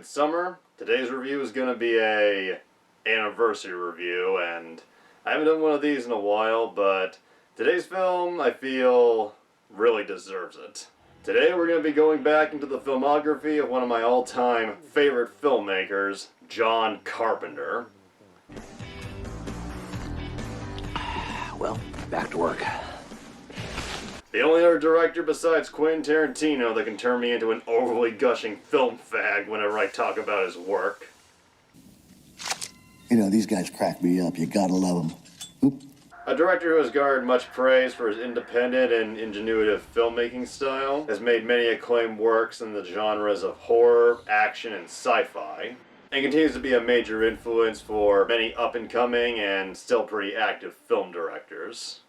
Good summer. Today's review is going to be a anniversary review, and I haven't done one of these in a while, but today's film, I feel, really deserves it. Today we're going to be going back into the filmography of one of my all-time favorite filmmakers, John Carpenter. Well, back to work. The only other director besides Quentin Tarantino that can turn me into an overly gushing film fag whenever I talk about his work. You know, these guys crack me up. You gotta love them. A director who has garnered much praise for his independent and ingenuitive filmmaking style, has made many acclaimed works in the genres of horror, action, and sci-fi, and continues to be a major influence for many up-and-coming and still pretty active film directors.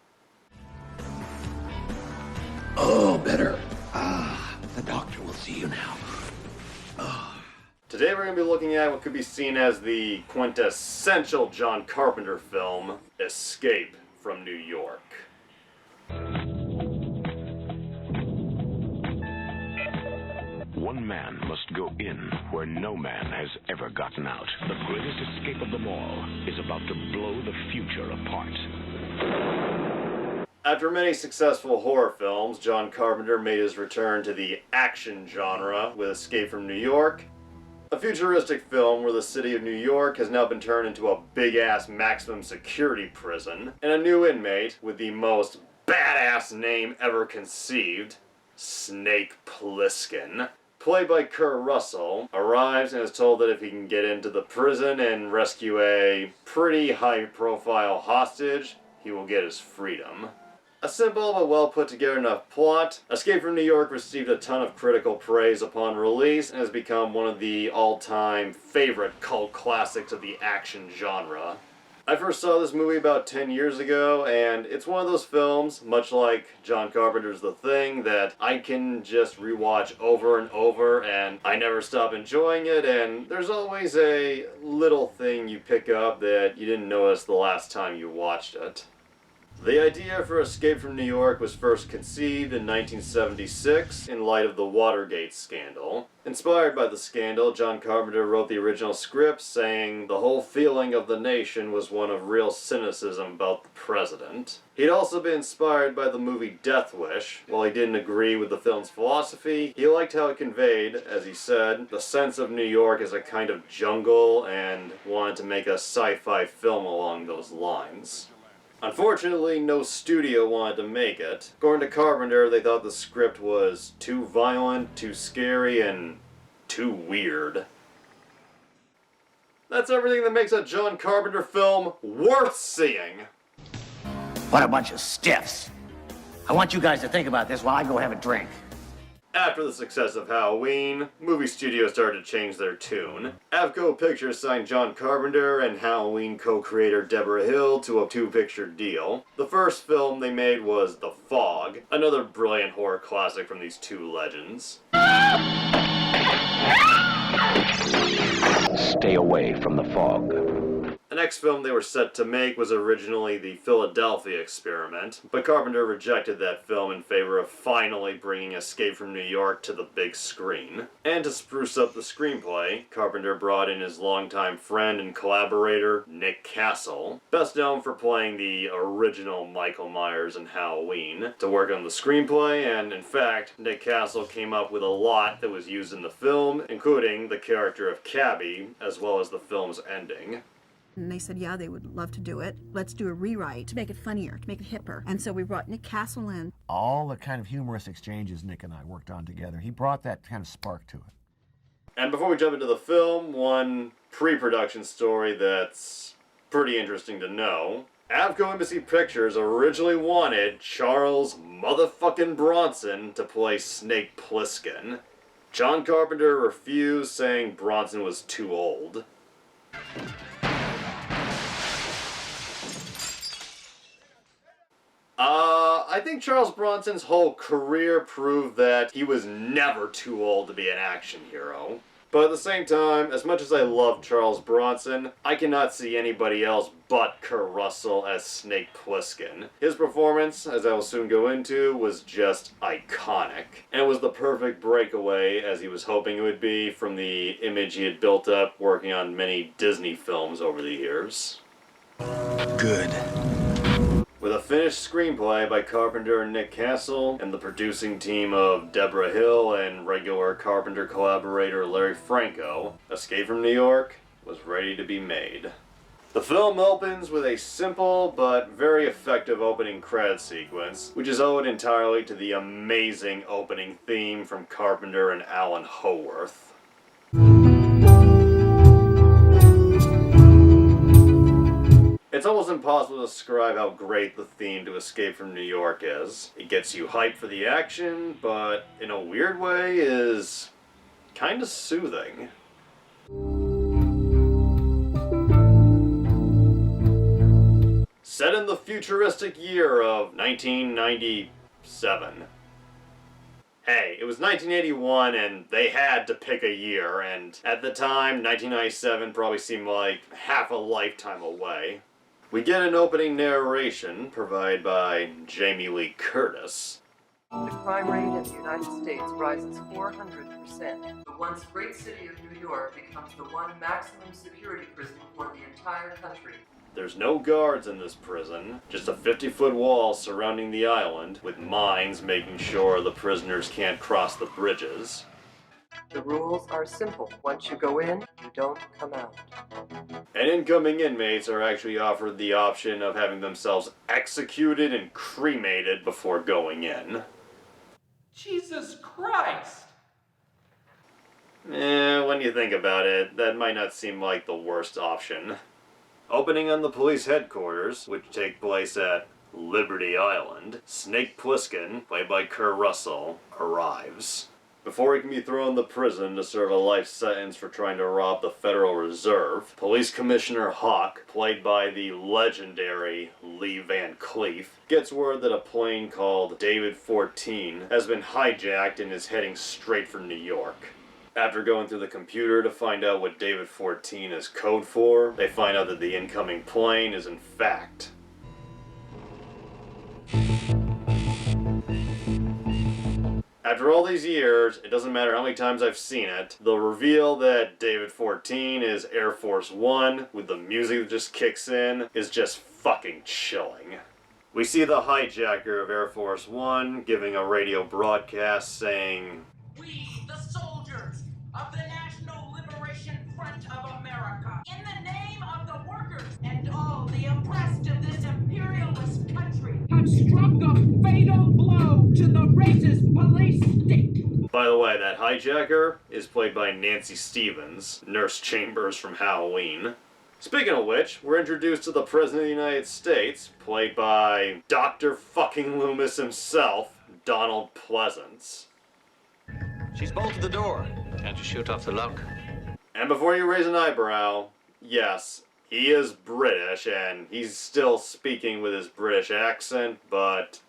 Oh, better. The doctor will see you now. Today we're going to be looking at what could be seen as the quintessential John Carpenter film, Escape from New York. One man must go in where no man has ever gotten out. The greatest escape of them all is about to blow the future apart. After many successful horror films, John Carpenter made his return to the action genre with Escape from New York, a futuristic film where the city of New York has now been turned into a big-ass maximum security prison, and a new inmate with the most badass name ever conceived, Snake Plissken, played by Kurt Russell, arrives and is told that if he can get into the prison and rescue a pretty high-profile hostage, he will get his freedom. A simple but well put together enough plot, Escape from New York received a ton of critical praise upon release and has become one of the all-time favorite cult classics of the action genre. I first saw this movie about 10 years ago, and it's one of those films, much like John Carpenter's The Thing, that I can just rewatch over and over, and I never stop enjoying it, and there's always a little thing you pick up that you didn't notice the last time you watched it. The idea for Escape from New York was first conceived in 1976 in light of the Watergate scandal. Inspired by the scandal, John Carpenter wrote the original script saying the whole feeling of the nation was one of real cynicism about the president. He'd also been inspired by the movie Death Wish. While he didn't agree with the film's philosophy, he liked how it conveyed, as he said, the sense of New York as a kind of jungle and wanted to make a sci-fi film along those lines. Unfortunately, no studio wanted to make it. According to Carpenter, they thought the script was too violent, too scary, and too weird. That's everything that makes a John Carpenter film worth seeing. What a bunch of stiffs. I want you guys to think about this while I go have a drink. After the success of Halloween, movie studios started to change their tune. Avco Pictures signed John Carpenter and Halloween co-creator Deborah Hill to a two-picture deal. The first film they made was The Fog, another brilliant horror classic from these two legends. Stay away from the fog. The next film they were set to make was originally The Philadelphia Experiment, but Carpenter rejected that film in favor of finally bringing Escape from New York to the big screen. And to spruce up the screenplay, Carpenter brought in his longtime friend and collaborator, Nick Castle, best known for playing the original Michael Myers in Halloween, to work on the screenplay, and in fact, Nick Castle came up with a lot that was used in the film, including the character of Cabby, as well as the film's ending. And they said, yeah, they would love to do it. Let's do a rewrite to make it funnier, to make it hipper. And so we brought Nick Castle in. All the kind of humorous exchanges Nick and I worked on together, he brought that kind of spark to it. And before we jump into the film, one pre-production story that's pretty interesting to know. Avco Embassy Pictures originally wanted Charles motherfucking Bronson to play Snake Plissken. John Carpenter refused, saying Bronson was too old. I think Charles Bronson's whole career proved that he was never too old to be an action hero. But at the same time, as much as I love Charles Bronson, I cannot see anybody else but Kurt Russell as Snake Plissken. His performance, as I will soon go into, was just iconic. And it was the perfect breakaway, as he was hoping it would be, from the image he had built up working on many Disney films over the years. Good. With a finished screenplay by Carpenter and Nick Castle, and the producing team of Deborah Hill and regular Carpenter collaborator Larry Franco, Escape from New York was ready to be made. The film opens with a simple but very effective opening credit sequence, which is owed entirely to the amazing opening theme from Carpenter and Alan Howarth. It's almost impossible to describe how great the theme to Escape from New York is. It gets you hyped for the action, but in a weird way is kinda soothing. Set in the futuristic year of 1997. Hey, it was 1981 and they had to pick a year, and at the time, 1997 probably seemed like half a lifetime away. We get an opening narration provided by Jamie Lee Curtis. The crime rate in the United States rises 400%. The once great city of New York becomes the one maximum security prison for the entire country. There's no guards in this prison, just a 50-foot wall surrounding the island, with mines making sure the prisoners can't cross the bridges. The rules are simple. Once you go in, you don't come out. And incoming inmates are actually offered the option of having themselves executed and cremated before going in. Jesus Christ! When you think about it, that might not seem like the worst option. Opening on the police headquarters, which take place at Liberty Island, Snake Plissken, played by Kurt Russell, arrives. Before he can be thrown in the prison to serve a life sentence for trying to rob the Federal Reserve, Police Commissioner Hawk, played by the legendary Lee Van Cleef, gets word that a plane called David 14 has been hijacked and is heading straight for New York. After going through the computer to find out what David 14 is code for, they find out that the incoming plane is in fact After all these years, it doesn't matter how many times I've seen it, the reveal that David 14 is Air Force One, with the music that just kicks in, is just fucking chilling. We see the hijacker of Air Force One giving a radio broadcast saying, "We, the soldiers of the National Liberation Front of America, in the name of the workers and all the oppressed of this imperialist country, have struck a fatal blow to the racist police state." By the way, that hijacker is played by Nancy Stevens, Nurse Chambers from Halloween. Speaking of which, we're introduced to the President of the United States, played by Dr. fucking Loomis himself, Donald Pleasance. She's bolted the door. Can't you shoot off the lock? And before you raise an eyebrow, yes, he is British, and he's still speaking with his British accent, but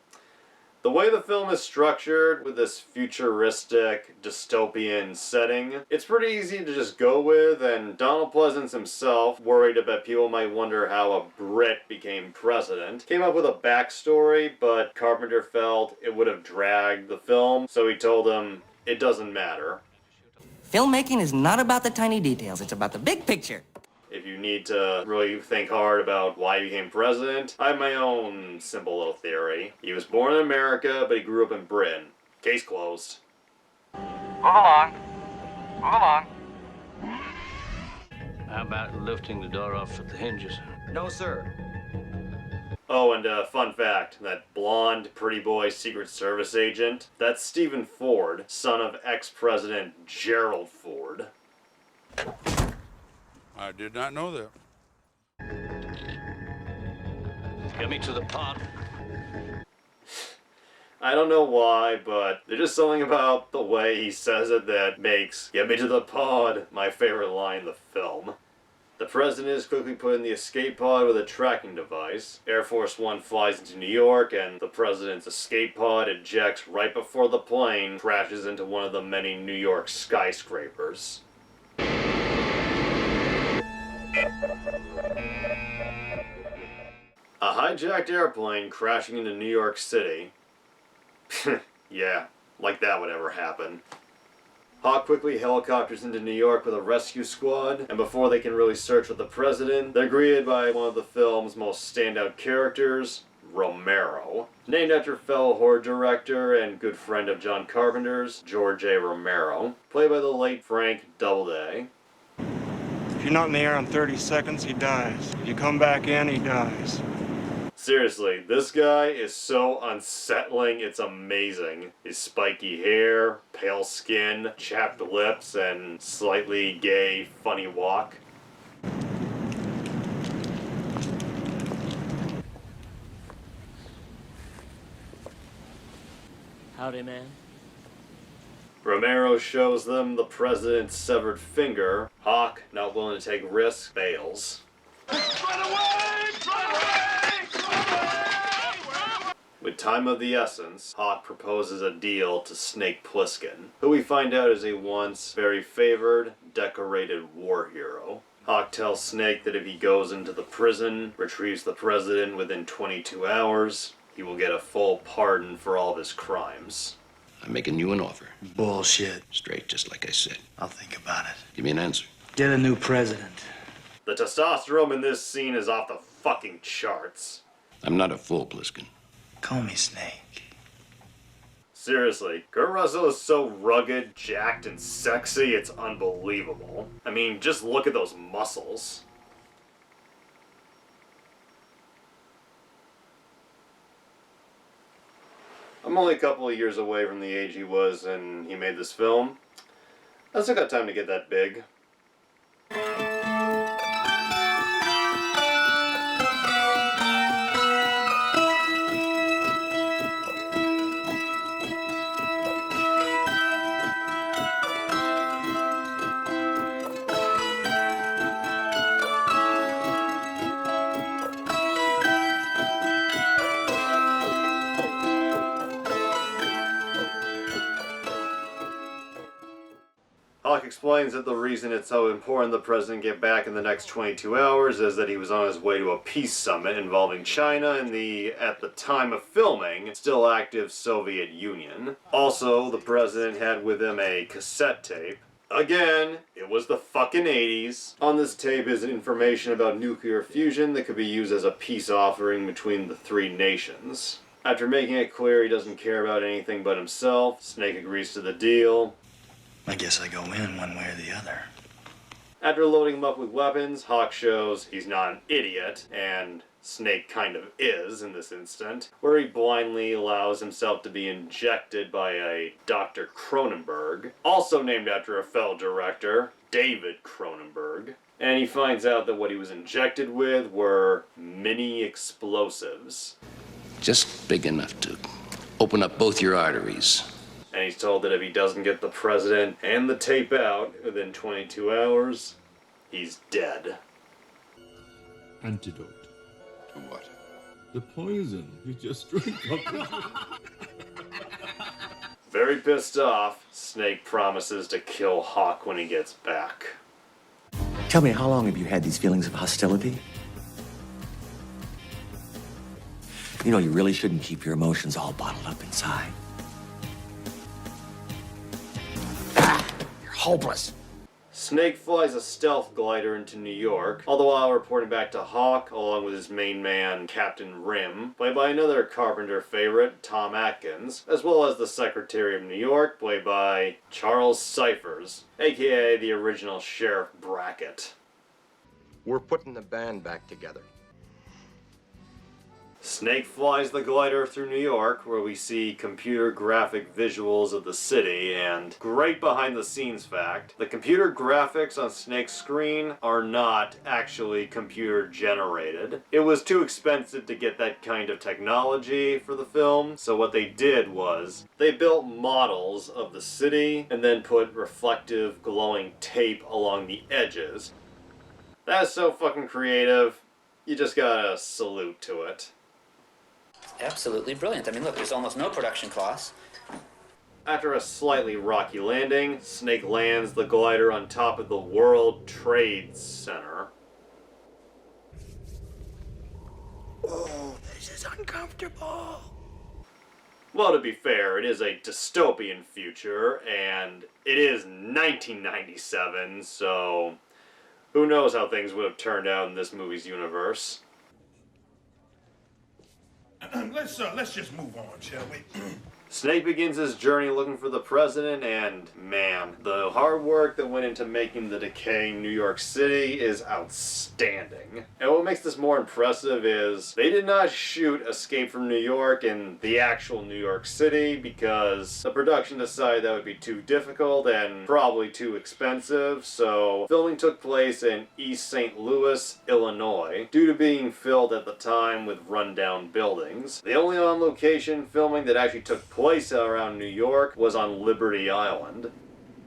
the way the film is structured with this futuristic, dystopian setting, it's pretty easy to just go with, and Donald Pleasance himself, worried about people might wonder how a Brit became president, came up with a backstory, but Carpenter felt it would have dragged the film, so he told him it doesn't matter. Filmmaking is not about the tiny details, it's about the big picture. If you need to really think hard about why he became president, I have my own simple little theory. He was born in America, but he grew up in Britain. Case closed. Move along. Move along. How about lifting the door off at the hinges? No, sir. Oh, and fun fact, that blonde, pretty boy Secret Service agent, that's Stephen Ford, son of ex-President Gerald Ford. I did not know that. Get me to the pod. I don't know why, but there's just something about the way he says it that makes "Get me to the pod" my favorite line in the film. The president is quickly put in the escape pod with a tracking device. Air Force One flies into New York, and the president's escape pod ejects right before the plane crashes into one of the many New York skyscrapers. hijacked airplane crashing into New York City. Yeah, like that would ever happen. Hawk quickly helicopters into New York with a rescue squad, and before they can really search for the president, they're greeted by one of the film's most standout characters, Romero. Named after fellow horror director and good friend of John Carpenter's, George A. Romero, played by the late Frank Doubleday. If you're not in the air in 30 seconds, he dies. If you come back in, he dies. Seriously, this guy is so unsettling, it's amazing. His spiky hair, pale skin, chapped lips, and slightly gay, funny walk. Howdy, man. Romero shows them the president's severed finger. Hawk, not willing to take risks, bails. With time of the essence, Hawk proposes a deal to Snake Plissken, who we find out is a once very favored, decorated war hero. Hawk tells Snake that if he goes into the prison, retrieves the president within 22 hours, he will get a full pardon for all of his crimes. I'm making you an offer. Bullshit. Straight, just like I said. I'll think about it. Give me an answer. Get a new president. The testosterone in this scene is off the fucking charts. I'm not a fool, Plissken. Call me Snake. Seriously, Kurt Russell is so rugged, jacked, and sexy, it's unbelievable. I mean, just look at those muscles. I'm only a couple of years away from the age he was when he made this film. I still got time to get that big. Hawk explains that the reason it's so important the president get back in the next 22 hours is that he was on his way to a peace summit involving China and the, at the time of filming, still active Soviet Union. Also, the president had with him a cassette tape. Again, it was the fucking 80s. On this tape is information about nuclear fusion that could be used as a peace offering between the three nations. After making it clear he doesn't care about anything but himself, Snake agrees to the deal. I guess I go in one way or the other. After loading him up with weapons, Hawk shows he's not an idiot, and Snake kind of is in this instant, where he blindly allows himself to be injected by a Dr. Cronenberg, also named after a fellow director, David Cronenberg, and he finds out that what he was injected with were mini explosives. Just big enough to open up both your arteries. And he's told that if he doesn't get the president and the tape out within 22 hours, he's dead. Antidote. To what? The poison you just drank of. Very pissed off, Snake promises to kill Hawk when he gets back. Tell me, how long have you had these feelings of hostility? You know, you really shouldn't keep your emotions all bottled up inside. You're hopeless. Snake flies a stealth glider into New York, all the while reporting back to Hawk, along with his main man, Captain Rim, played by another Carpenter favorite, Tom Atkins, as well as the Secretary of New York, played by Charles Cyphers, aka the original Sheriff Brackett. We're putting the band back together. Snake flies the glider through New York, where we see computer graphic visuals of the city, and great behind the scenes fact, the computer graphics on Snake's screen are not actually computer generated. It was too expensive to get that kind of technology for the film, so what they did was, they built models of the city, and then put reflective glowing tape along the edges. That's so fucking creative, you just gotta salute to it. Absolutely brilliant. I mean, look, there's almost no production costs. After a slightly rocky landing, Snake lands the glider on top of the World Trade Center. Oh, this is uncomfortable. Well, to be fair, it is a dystopian future, and it is 1997, so who knows how things would have turned out in this movie's universe. Let's just move on, shall we? Snake begins his journey looking for the president, and man, the hard work that went into making the decaying New York City is outstanding. And what makes this more impressive is they did not shoot Escape from New York in the actual New York City because the production decided that would be too difficult and probably too expensive, so filming took place in East St. Louis, Illinois, due to being filled at the time with rundown buildings. The only on-location filming that actually took place around New York was on Liberty Island.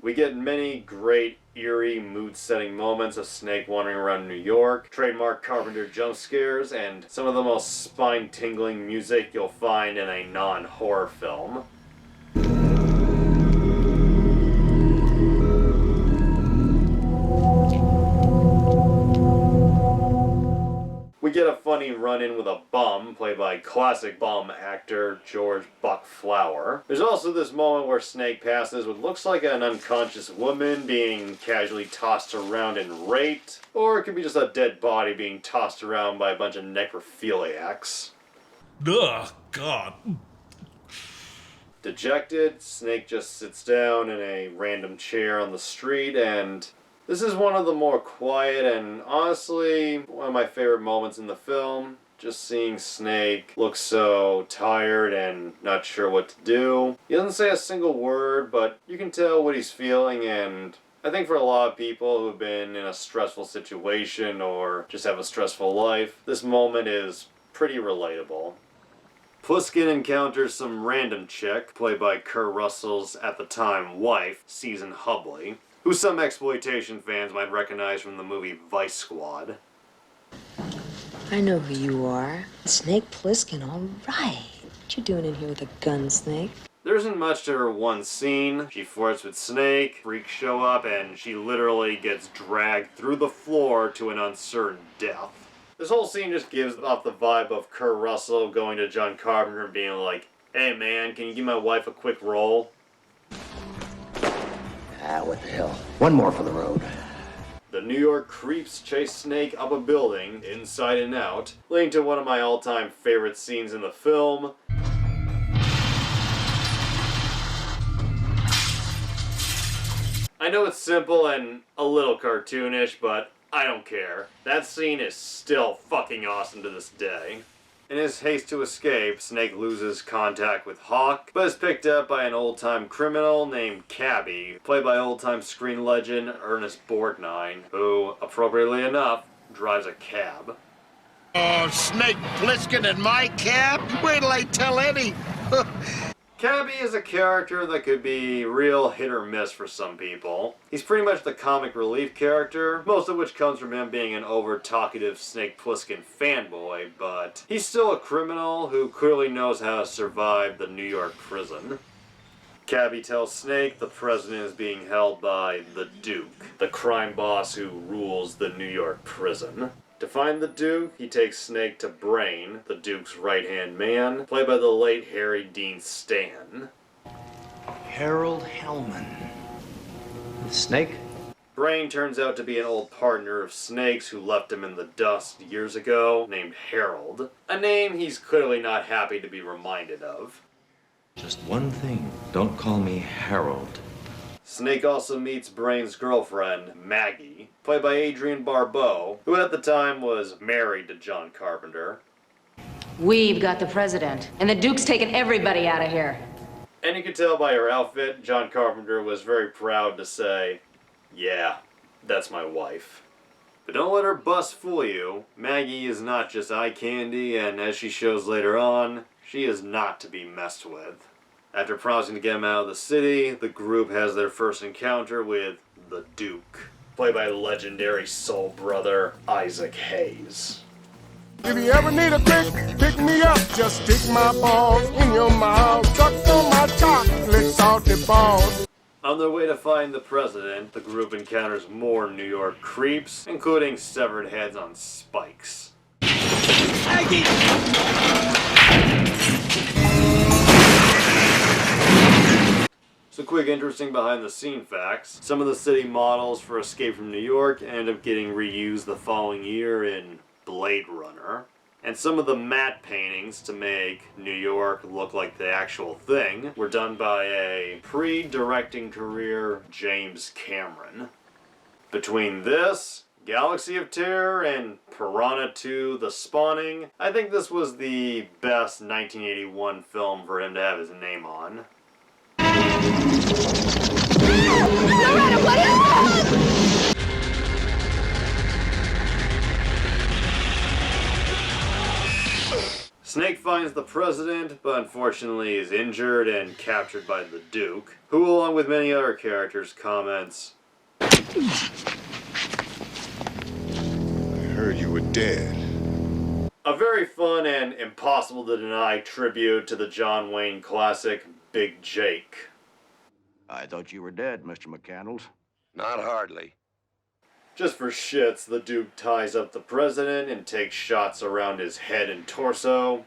We get many great, eerie, mood-setting moments of Snake wandering around New York, trademark Carpenter jump scares, and some of the most spine-tingling music you'll find in a non-horror film. We get a funny run-in with a bum, played by classic bum actor George Buck Flower. There's also this moment where Snake passes what looks like an unconscious woman being casually tossed around and raped, or it could be just a dead body being tossed around by a bunch of necrophiliacs. Ugh, God. Dejected, Snake just sits down in a random chair on the street, and this is one of the more quiet and honestly one of my favorite moments in the film. Just seeing Snake look so tired and not sure what to do. He doesn't say a single word, but you can tell what he's feeling, and I think for a lot of people who've been in a stressful situation or just have a stressful life, this moment is pretty relatable. Plissken encounters some random chick, played by Kurt Russell's at the time wife, Susan Hubley, who some exploitation fans might recognize from the movie Vice Squad. I know who you are. Snake Plissken, all right. What you doing in here with a gun, Snake? There isn't much to her one scene. She flirts with Snake, freaks show up, and she literally gets dragged through the floor to an uncertain death. This whole scene just gives off the vibe of Kurt Russell going to John Carpenter and being like, "Hey man, can you give my wife a quick roll?" Ah, what the hell. One more for the road. The New York creeps chase Snake up a building, inside and out, leading to one of my all-time favorite scenes in the film. I know it's simple and a little cartoonish, but I don't care. That scene is still fucking awesome to this day. In his haste to escape, Snake loses contact with Hawk, but is picked up by an old-time criminal named Cabby, played by old-time screen legend Ernest Borgnine, who, appropriately enough, drives a cab. Oh, Snake Plissken in my cab? Wait till I tell Eddie. Cabby is a character that could be real hit or miss for some people. He's pretty much the comic relief character, most of which comes from him being an over-talkative Snake Plissken fanboy, but he's still a criminal who clearly knows how to survive the New York prison. Cabby tells Snake the president is being held by the Duke, the crime boss who rules the New York prison. To find the Duke, he takes Snake to Brain, the Duke's right-hand man, played by the late Harry Dean Stanton. Harold Hellman. Snake? Brain turns out to be an old partner of Snake's who left him in the dust years ago, named Harold. A name he's clearly not happy to be reminded of. Just one thing. Don't call me Harold. Snake also meets Brain's girlfriend, Maggie, played by Adrienne Barbeau, who at the time was married to John Carpenter. We've got the president, and the Duke's taking everybody out of here. And you can tell by her outfit, John Carpenter was very proud to say, "Yeah, that's my wife." But don't let her bust fool you. Maggie is not just eye candy, and as she shows later on, she is not to be messed with. After promising to get him out of the city, the group has their first encounter with the Duke, played by legendary soul brother Isaac Hayes. If you ever need a pick me up, just stick my balls in your mouth. Suck on my chocolate salty balls. On their way to find the president, the group encounters more New York creeps, including severed heads on spikes. So quick interesting behind the scene facts. Some of the city models for Escape from New York ended up getting reused the following year in Blade Runner. And some of the matte paintings to make New York look like the actual thing were done by a pre-directing career James Cameron. Between this, Galaxy of Terror, and Piranha 2: The Spawning, I think this was the best 1981 film for him to have his name on. Loretta, what is this? Snake finds the president, but unfortunately is injured and captured by the Duke, who, along with many other characters, comments, I heard you were dead. a very fun and impossible to deny tribute to the John Wayne classic Big Jake. I thought you were dead, Mr. McCandles. Not hardly. Just for shits, the Duke ties up the president and takes shots around his head and torso.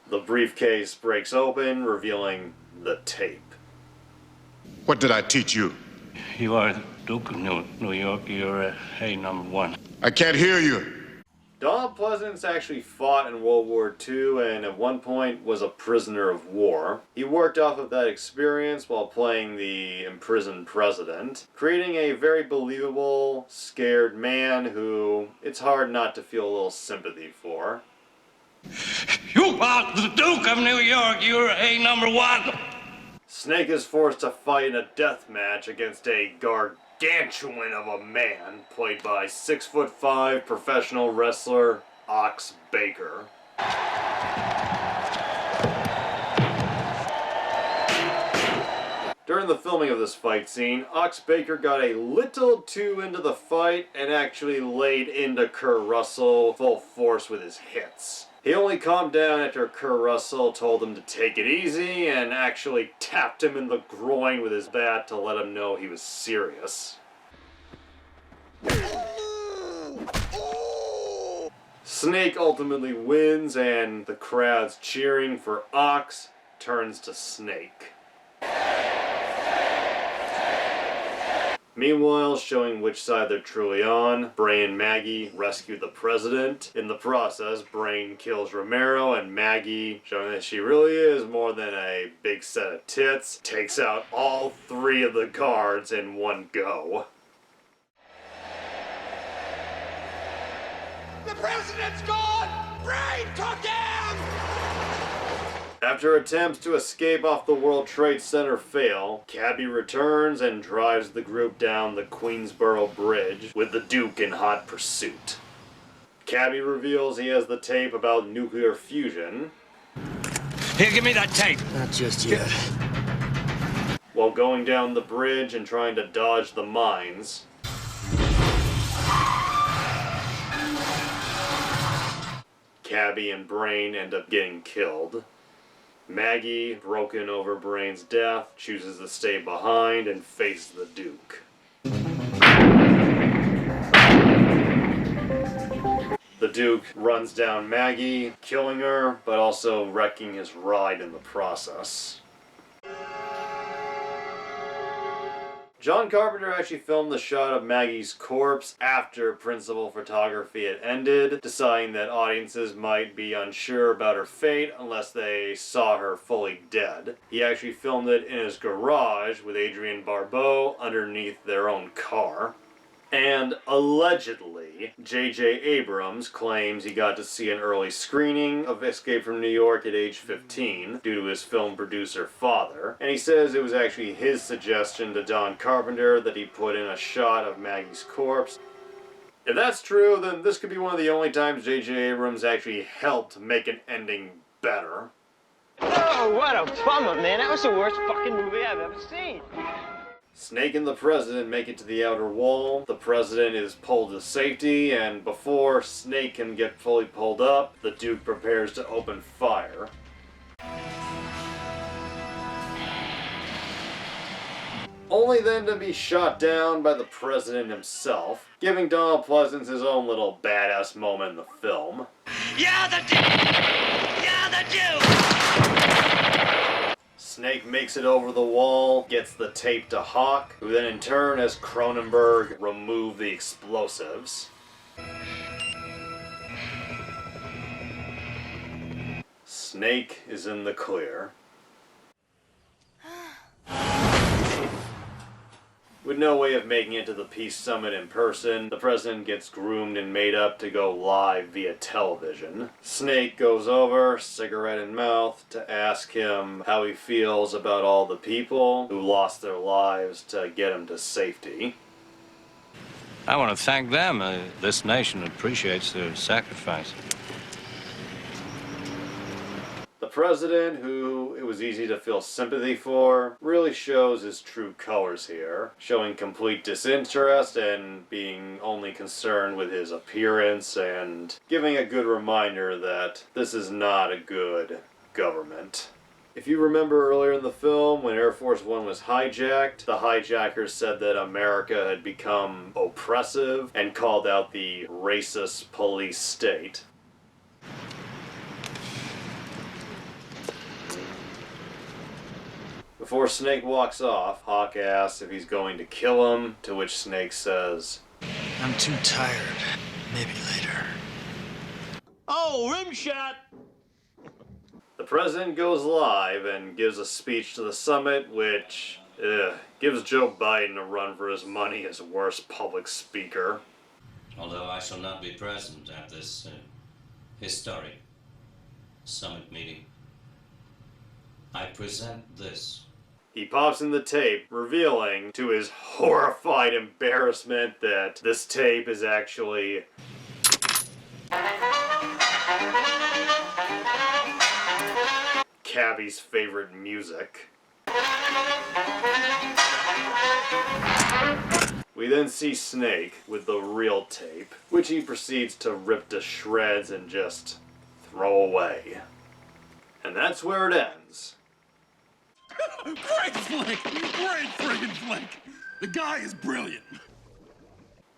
The briefcase breaks open, revealing the tape. What did I teach you? You are the Duke of New York. You're A#1. I can't hear you. Donald Pleasance actually fought in World War II and at one point was a prisoner of war. He worked off of that experience while playing the imprisoned president, creating a very believable, scared man who it's hard not to feel a little sympathy for. You are the Duke of New York. You're A#1. Snake is forced to fight in a death match against a gargantuan of a man, played by 6'5" professional wrestler Ox Baker. During the filming of this fight scene, Ox Baker got a little too into the fight and actually laid into Kurt Russell full force with his hits. He only calmed down after Kurt Russell told him to take it easy and actually tapped him in the groin with his bat to let him know he was serious. Snake ultimately wins, and the crowd's cheering for Ox turns to Snake. Meanwhile, showing which side they're truly on, Brain and Maggie rescue the president. In the process, Brain kills Romero, and Maggie, showing that she really is more than a big set of tits, takes out all three of the guards in one go. The president's gone! Brain took him! After attempts to escape off the World Trade Center fail, Cabby returns and drives the group down the Queensboro Bridge with the Duke in hot pursuit. Cabby reveals he has the tape about nuclear fusion. Here, give me that tape. Not just yet. While going down the bridge and trying to dodge the mines, Cabby and Brain end up getting killed. Maggie, broken over Brain's death, chooses to stay behind and face the Duke. The Duke runs down Maggie, killing her, but also wrecking his ride in the process. John Carpenter actually filmed the shot of Maggie's corpse after principal photography had ended, deciding that audiences might be unsure about her fate unless they saw her fully dead. He actually filmed it in his garage with Adrienne Barbeau underneath their own car. And allegedly, J.J. Abrams claims he got to see an early screening of Escape from New York at age 15 due to his film producer father, and he says it was actually his suggestion to John Carpenter that he put in a shot of Maggie's corpse. If that's true, then this could be one of the only times J.J. Abrams actually helped make an ending better. Oh, what a bummer, man. That was the worst fucking movie I've ever seen. Snake and the president make it to the outer wall. The president is pulled to safety, and before Snake can get fully pulled up, the Duke prepares to open fire. only then to be shot down by the president himself, giving Donald Pleasence his own little badass moment in the film. You're the Duke! You're the Duke! Snake makes it over the wall, gets the tape to Hawk, who then in turn has Cronenberg remove the explosives. Snake is in the clear. With no way of making it to the peace summit in person, the president gets groomed and made up to go live via television. Snake goes over, cigarette in mouth, to ask him how he feels about all the people who lost their lives to get him to safety. I want to thank them. This nation appreciates their sacrifice. The president, who it was easy to feel sympathy for, really shows his true colors here, showing complete disinterest and being only concerned with his appearance and giving a good reminder that this is not a good government. If you remember earlier in the film, when Air Force One was hijacked, the hijackers said that America had become oppressive and called out the racist police state. Before Snake walks off, Hawk asks if he's going to kill him, to which Snake says, "I'm too tired. Maybe later." Oh, rim shot! The president goes live and gives a speech to the summit, which gives Joe Biden a run for his money as worst public speaker. Although I shall not be present at this historic summit meeting, I present this. He pops in the tape, revealing to his horrified embarrassment that this tape is actually Cabby's favorite music. We then see Snake with the real tape, which he proceeds to rip to shreds and just throw away. And that's where it ends. Great flick! Great friggin' flick! The guy is brilliant.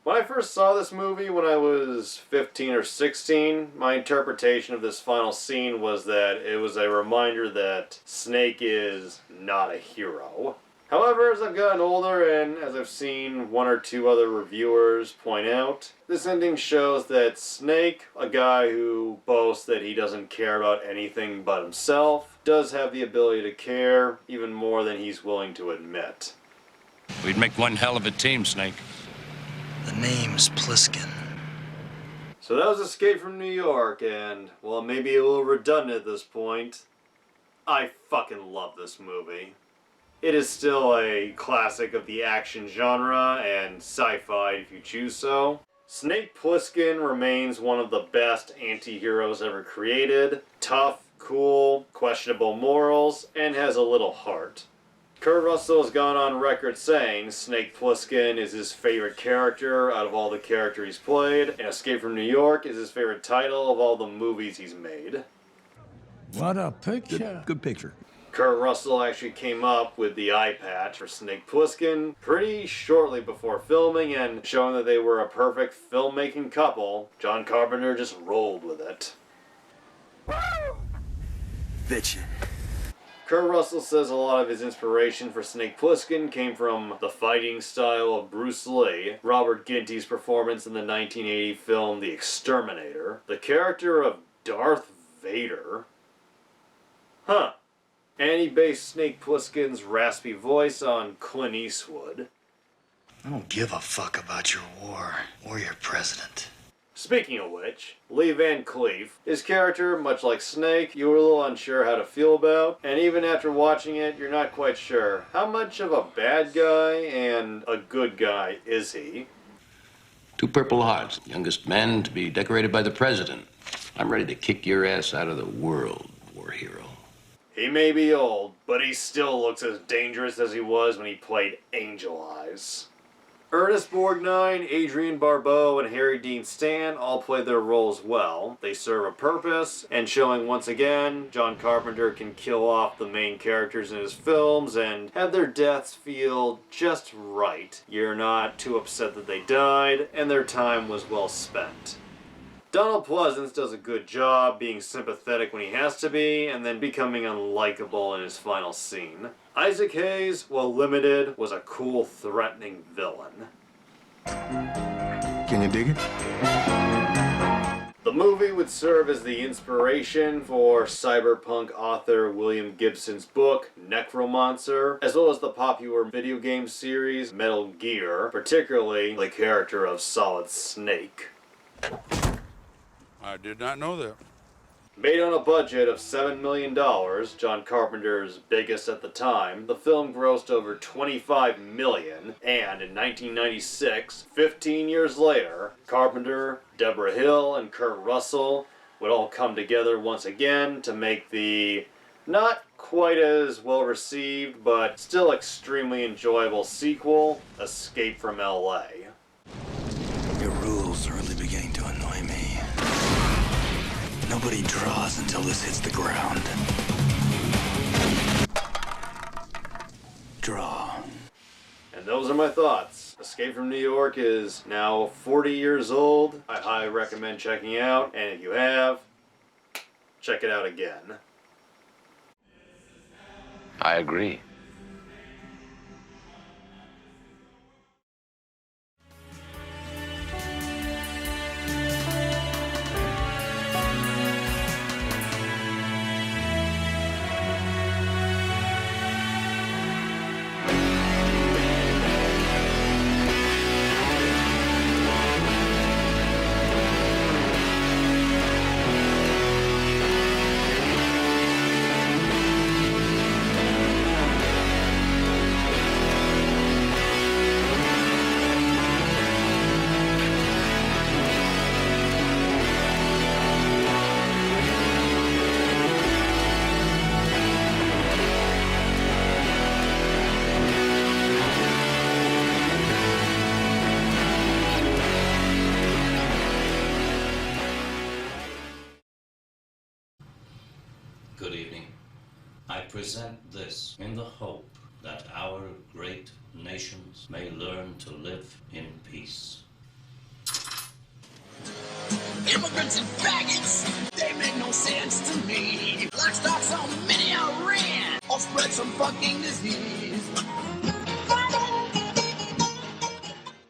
When I first saw this movie when I was 15 or 16, my interpretation of this final scene was that it was a reminder that Snake is not a hero. However, as I've gotten older and as I've seen one or two other reviewers point out, this ending shows that Snake, a guy who boasts that he doesn't care about anything but himself, does have the ability to care even more than he's willing to admit. We'd make one hell of a team, Snake. The name's Plissken. So that was Escape from New York, and, well, it may be a little redundant at this point, I fucking love this movie. It is still a classic of the action genre, and sci-fi if you choose so. Snake Plissken remains one of the best anti-heroes ever created. Tough, cool, questionable morals, and has a little heart. Kurt Russell has gone on record saying Snake Plissken is his favorite character out of all the characters he's played, and Escape from New York is his favorite title of all the movies he's made. What a picture. Good picture. Kurt Russell actually came up with the eye patch for Snake Plissken pretty shortly before filming, and showing that they were a perfect filmmaking couple, John Carpenter just rolled with it. Bitchin'. Kurt Russell says a lot of his inspiration for Snake Plissken came from the fighting style of Bruce Lee, Robert Ginty's performance in the 1980 film The Exterminator, the character of Darth Vader. Huh. And he based Snake Plissken's raspy voice on Clint Eastwood. I don't give a fuck about your war or your president. Speaking of which, Lee Van Cleef, his character, much like Snake, you were a little unsure how to feel about, and even after watching it, you're not quite sure how much of a bad guy and a good guy is he. 2 Purple Hearts, youngest man to be decorated by the president. I'm ready to kick your ass out of the world, war hero. He may be old, but he still looks as dangerous as he was when he played Angel Eyes. Ernest Borgnine, Adrienne Barbeau, and Harry Dean Stanton all played their roles well. They serve a purpose, and showing once again, John Carpenter can kill off the main characters in his films and have their deaths feel just right. You're not too upset that they died, and their time was well spent. Donald Pleasence does a good job being sympathetic when he has to be, and then becoming unlikable in his final scene. Isaac Hayes, while limited, was a cool, threatening villain. Can you dig it? The movie would serve as the inspiration for cyberpunk author William Gibson's book, Necromancer, as well as the popular video game series Metal Gear, particularly the character of Solid Snake. I did not know that. Made on a budget of $7 million, John Carpenter's biggest at the time, the film grossed over $25 million, and in 1996, 15 years later, Carpenter, Deborah Hill, and Kurt Russell would all come together once again to make the not quite as well received, but still extremely enjoyable sequel, Escape from LA. Your rules are really beginning to annoy me. Nobody draws until this hits the ground. Draw. And those are my thoughts. Escape from New York is now 40 years old. I highly recommend checking out, and if you have, check it out again. I agree. Good evening. I present this in the hope that our great nations may learn to live in peace. Immigrants and faggots, they make no sense to me. Lock stocks on many I ran, or spread some fucking disease.